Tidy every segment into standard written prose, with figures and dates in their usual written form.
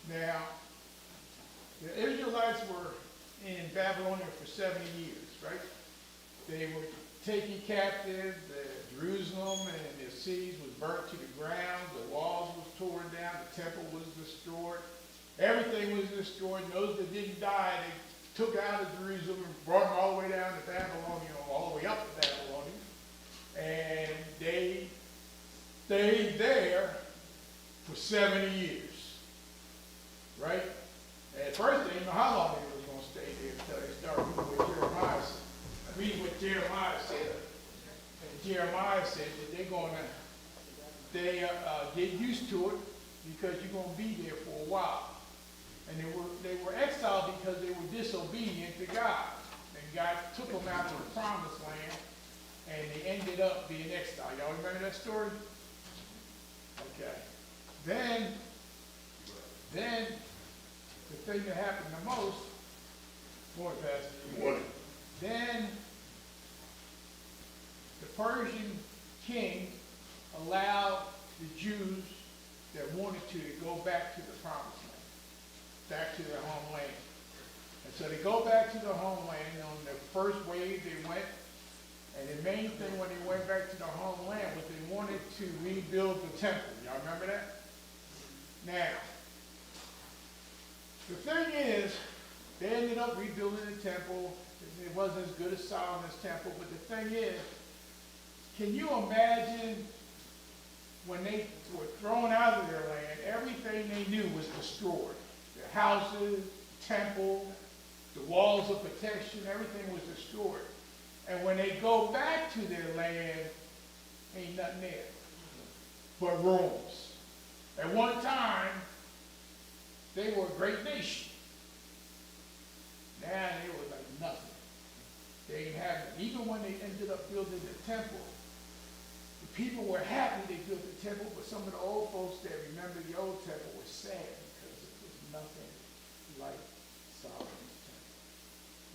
Now, the Israelites were in Babylonia for 70 years, right? They were taken captive. Jerusalem and the cities was burnt to the ground. The walls was torn down. The temple was destroyed. Everything was destroyed. And those that didn't die, they took out of Jerusalem and brought them all the way down to Babylonia, all the way up to Babylonia. And they stayed there for 70 years, right? At first, they didn't know how long they was going to stay there until they started reading what Jeremiah said. Reading what Jeremiah said. And Jeremiah said that they're going to get used to it because you're going to be there for a while. And they were exiled because they were disobedient to God. And God took them out to the promised land, and they ended up being exiled. Y'all remember that story? Okay. Then the thing that happened the most, morning, Pastor. Morning. Then the Persian king allowed the Jews that wanted to go back to the promised land, back to their homeland. And so they go back to the homeland. On the first wave they went, and the main thing when they went back to the homeland was they wanted to rebuild the temple. Y'all remember that? Now, the thing is, they ended up rebuilding the temple. It wasn't as good as Solomon's temple, but the thing is, can you imagine when they were thrown out of their land, everything they knew was destroyed. Their houses, temple, the walls of protection, everything was destroyed. And when they go back to their land, ain't nothing there but ruins. At one time, they were a great nation. Now they were like nothing. They didn't have it. Even when they ended up building the temple, the people were happy they built the temple, but some of the old folks that remember the old temple were sad because it was nothing like Solomon's temple.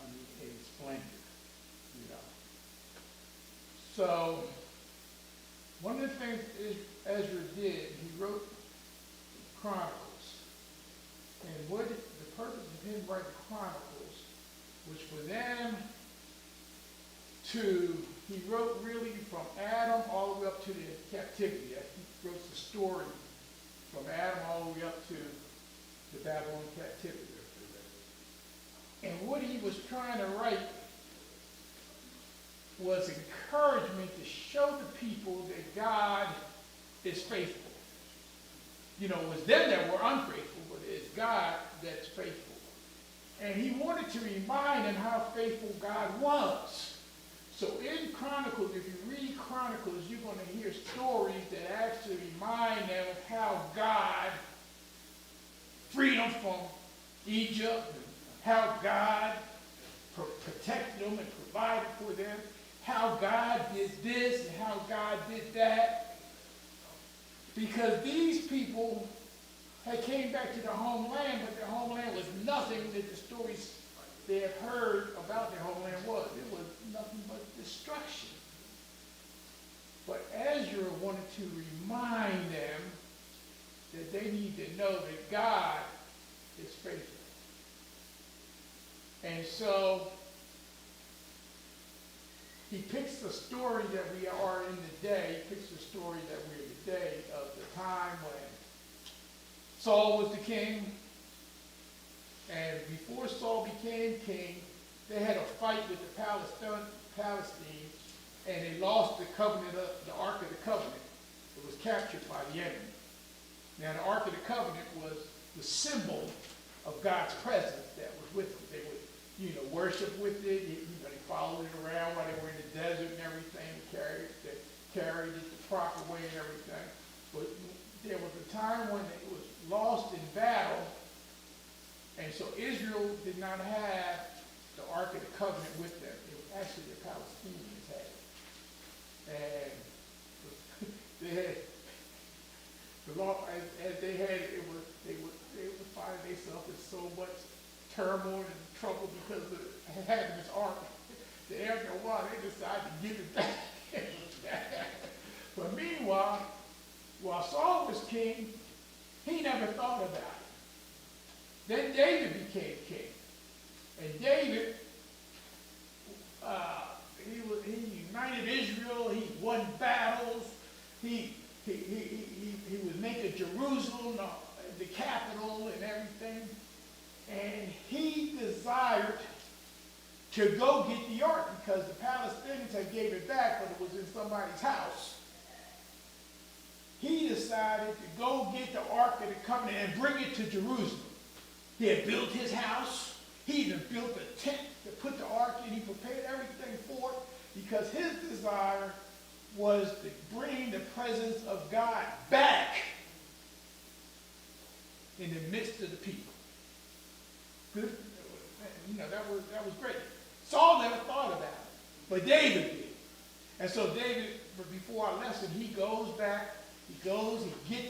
I mean, in splendor, you know. So, one of the things Ezra did, he wrote Chronicles. And what the purpose of him writing Chronicles was for them to, he wrote really from Adam all the way up to the captivity. He wrote the story from Adam all the way up to the Babylon captivity. And what he was trying to write was encouragement to show the people that God is faithful. You know, it was them that were unfaithful, but it's God that's faithful. And he wanted to remind them how faithful God was. So in Chronicles, if you read Chronicles, you're going to hear stories that actually remind them of how God freed them from Egypt, how God protected them and provided for them, how God did this and how God did that. Because these people had came back to their homeland, but their homeland was nothing that the stories they had heard about their homeland was. It was nothing but destruction. But Ezra wanted to remind them that they need to know that God is faithful. And so he picks the story that we are in today, he picks the story that we're in today of the time when Saul was the king. And before Saul became king, they had a fight with the Palestine, and they lost the covenant, the Ark of the Covenant. It was captured by the enemy. Now, the Ark of the Covenant was the symbol of God's presence that was with them. They would, worship with it. They followed it around while they were in the desert and everything. They carried it the proper way and everything. But there was a time when it was lost in battle. And so Israel did not have the Ark of the Covenant with them. It was actually the Palestinians had it. And they had the law as they had it, they would find themselves in so much turmoil and trouble because of having this ark. That after a while they decided to give it back. But meanwhile, while Saul was king, he never thought about it. Then David became king. And David, he united Israel, he won battles, he was making Jerusalem the capital and everything. And he desired to go get the ark because the Palestinians had gave it back, but it was in somebody's house. He decided to go get the Ark of the Covenant and bring it to Jerusalem. He had built his house. He even built a tent to put the Ark in. He prepared everything for it because his desire was to bring the presence of God back in the midst of the people. Good, that was great. Saul never thought about it, but David did. And so David, before our lesson, he goes back. He gets